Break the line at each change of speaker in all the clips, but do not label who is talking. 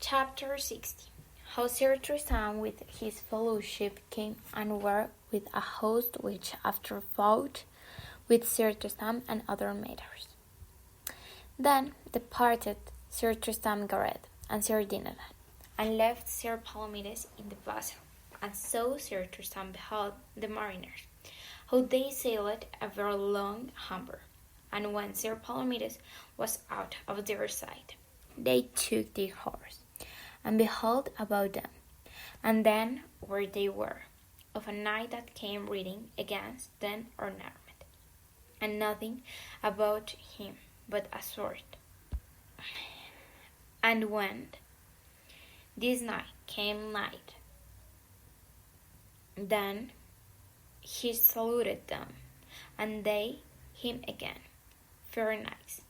Chapter 60. How Sir Tristram with his fellowship came and were with a host which after fought with Sir Tristram and other matters. Then departed Sir Tristram Gareth and Sir Dinadan, and left Sir Palomides in the vessel, and so Sir Tristram beheld the mariners, how they sailed a very long hamber, and when Sir Palomides was out of their sight, they took their horse, and beheld about them, and then where they were, of a knight that came riding against them unarmed, and nothing about him but a sword. And when this knight came nigh, then he saluted them, and they him again. Fair knights,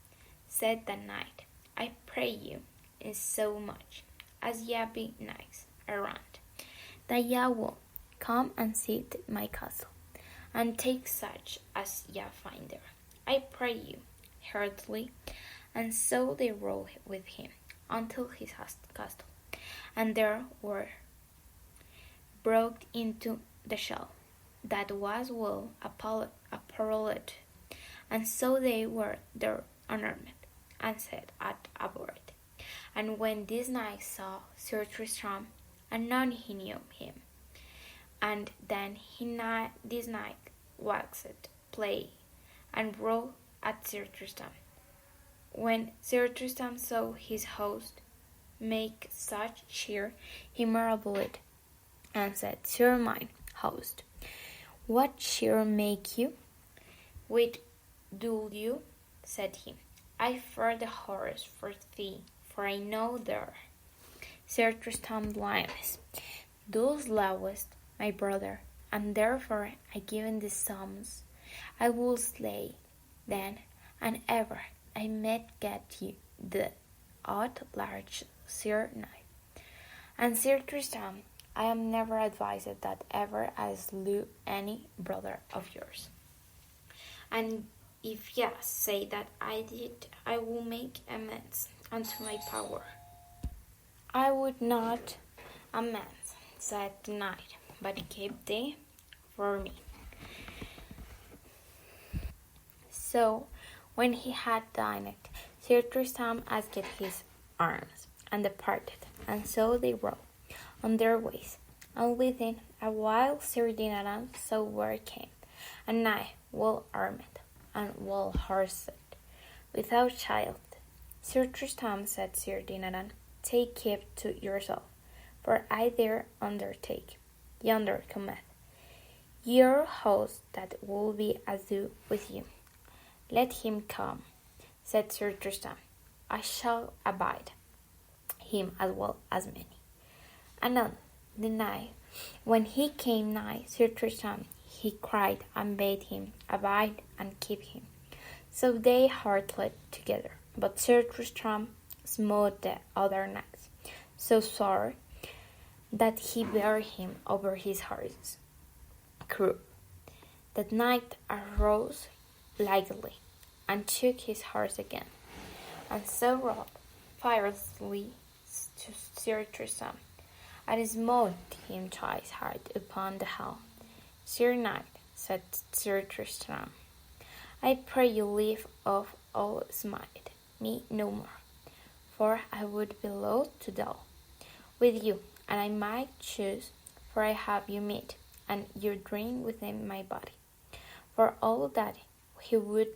said the knight, I pray you, in so much as ye be knights errant, that ye will come and sit my castle, and take such as ye find there. I pray you heartily. And so they rode with him until his castle, and there were brought into the shell that was well apparelled, and so they were there unarmed, and set at aboard. And when this knight saw Sir Tristram, anon he knew him, and then this knight waxed play, and rode at Sir Tristram. When Sir Tristram saw his host make such cheer, he marvelled, and said, Sir mine host, what cheer make you? What do you? Said he. I fear the horse for thee, for I know there. Sir Tristram blames, thou slawest my brother, and therefore I given the sums. I will slay then and ever I met get you the odd large Sir Knight. And Sir Tristram, I am never advised that ever I slew any brother of yours. And if yes, say that I did, I will make amends unto my power. I would not amends, said the knight, but keep thee for me. So when he had dined, Sir Tristram asked his arms, and departed, and so they rode on their ways. And within a while Sir Dinadan saw where came a knight well armed, and well horsed, without child. Sir Tristram said Sir Dinadan, take keep to yourself, for I dare undertake. Yonder cometh your host that will be ado with you. Let him come, said Sir Tristram. I shall abide him as well as many. Anon the knight, when he came nigh Sir Tristram, he cried and bade him abide and keep him. So they hurtled together, but Sir Tristram smote the other knight so sore that he bare him over his horse's croup. That knight arose lightly, and took his horse again, and so rode fiercely to Sir Tristram, and smote him twice hard upon the helm. Sir Knight, said Sir Tristram, I pray you leave off all smite me no more, for I would be loath to die with you, and I might choose, for I have you meat, and your drink within my body, for all that he would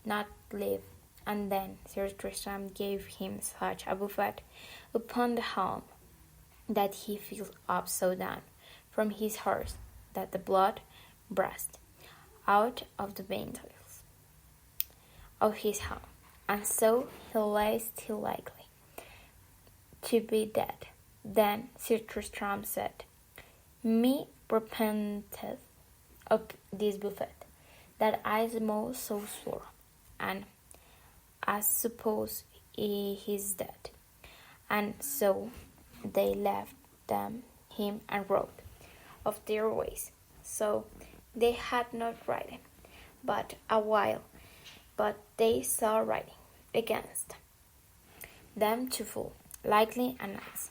not live. And then Sir Tristram gave him such a buffet upon the helm that he fell up so down from his horse that the blood burst out of the ventures of his helm, and so he lay still likely to be dead. Then Sir Tristram said, me repenteth of this buffet, that I smote so sore, and as suppose he is dead. And so they left him and rode of their ways. So they had not ridden but a while, but they saw riding against them twofold, likely and nice,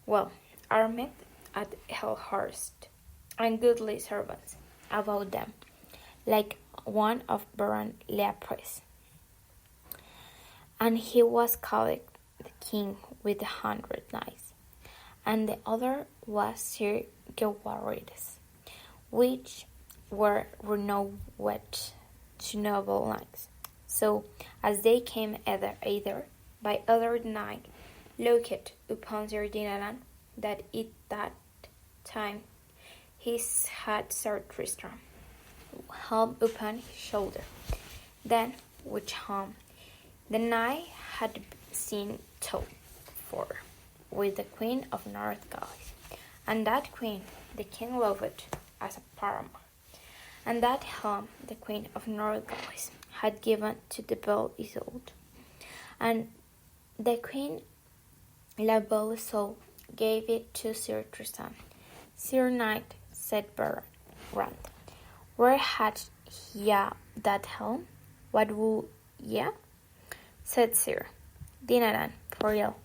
well armed at Hellhurst, and goodly servants about them, like one of Baron Leapres. And he was called the King with 100 Knights, and the other was Sir Gawaridus, which were renowned to noble knights. So, as they came either by other knight, looked upon Sir Dinadan, that at that time he had Sir Tristram, helm upon his shoulder. Then, which whom the knight had seen told for, with the Queen of North Gales, and that queen the king loved as a paramour, and that whom the Queen of North Gales had given to the Belle Isoult, and the Queen La Belle Isoult gave it to Sir Tristram. Sir Knight, said Baron Grant, where had ye that helm? What would ye? Said Sir Dinadan, for ill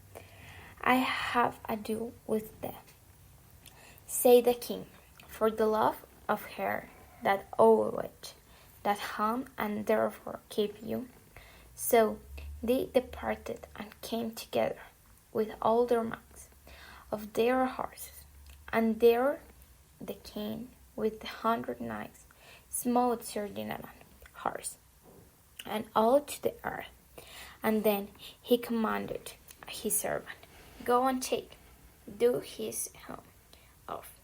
I have ado with them. Say the king, for the love of her that owed that helm, and therefore keep you. So they departed and came together with all their might of their horses, and there the king with 100 knights smote Sir Dinadan horse, and all to the earth. And then he commanded his servant, go and do his helm off,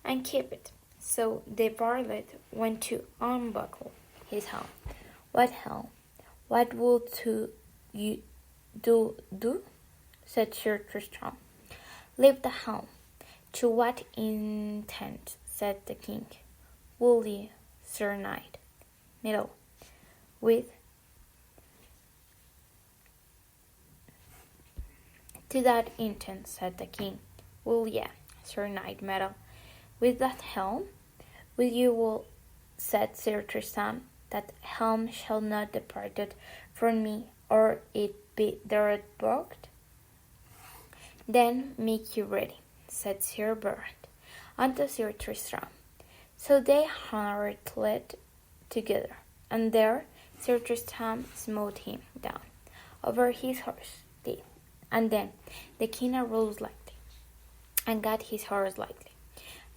and keep it. So the varlet went to unbuckle his helm. What helm? What would you do? Said Sir Tristram. Leave the helm. To what intent? Said the king. Will ye, Sir Knight? Meddle with To that intent, said the king. Will ye, Sir Knight, meddle with that helm? Said Sir Tristram, that helm shall not depart from me, or it be thereat broke. Then make you ready, said Sir Bernard, unto Sir Tristram. So they hurried together, and there Sir Tristram smote him down over his horse. And then the king arose lightly, and got his horse lightly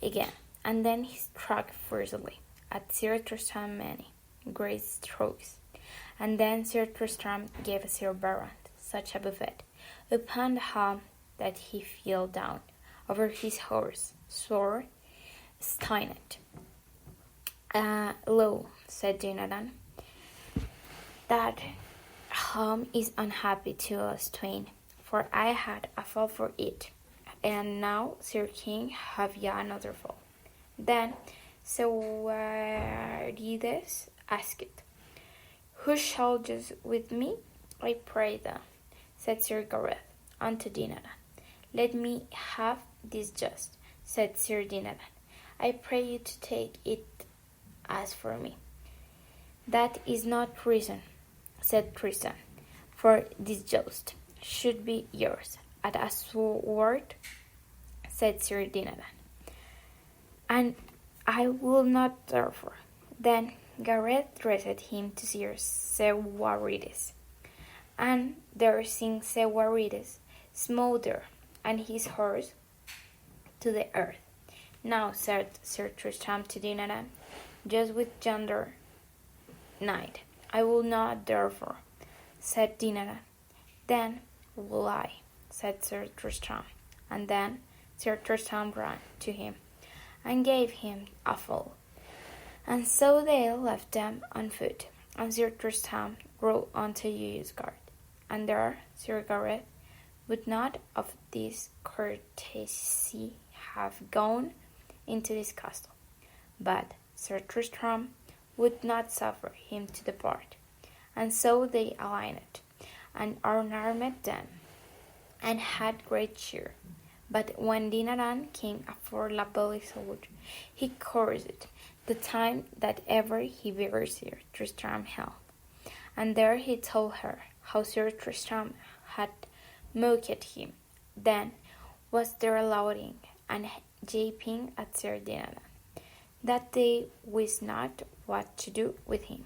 again, and then he struck fiercely at Sir Tristram many great strokes. And then Sir Tristram gave Sir Bernard such a buffet upon the helm that he fell down over his horse, sore styned. Lo, said Dinadan, that helm is unhappy to us twain, for I had a fall for it, and now, Sir King, have ye another fall. Then Gawaridus asked, who shall judge with me? I pray thee, said Sir Gareth unto Dinadan. Let me have this just, said Sir Dinadan. I pray you to take it as for me. That is not reason, said Tristan, for this just should be yours at a sword, said Sir Dinadan. And I will not therefore. Then Gareth dressed him to Sir Gawaridus, and there Sir Gawaridus smote her and his horse to the earth. Now, said Sir Tristram to Dinadan, just with yonder knight, I will not therefore, said Dinadan. Then will I, said Sir Tristram, and then Sir Tristram ran to him, and gave him a fall. And so they left them on foot, and Sir Tristram rode unto Usgard. And there Sir Gareth would not of this courtesy have gone into this castle, but Sir Tristram would not suffer him to depart. And so they aligned, and armed them, and had great cheer. But when Dinadan came afore La Belle Isoult, he cursed the time that ever he bare Sir Tristram held. And there he told her how Sir Tristram had mocked him, Then was there lauding and japing at Sir Dinadan, that they wist not what to do with him.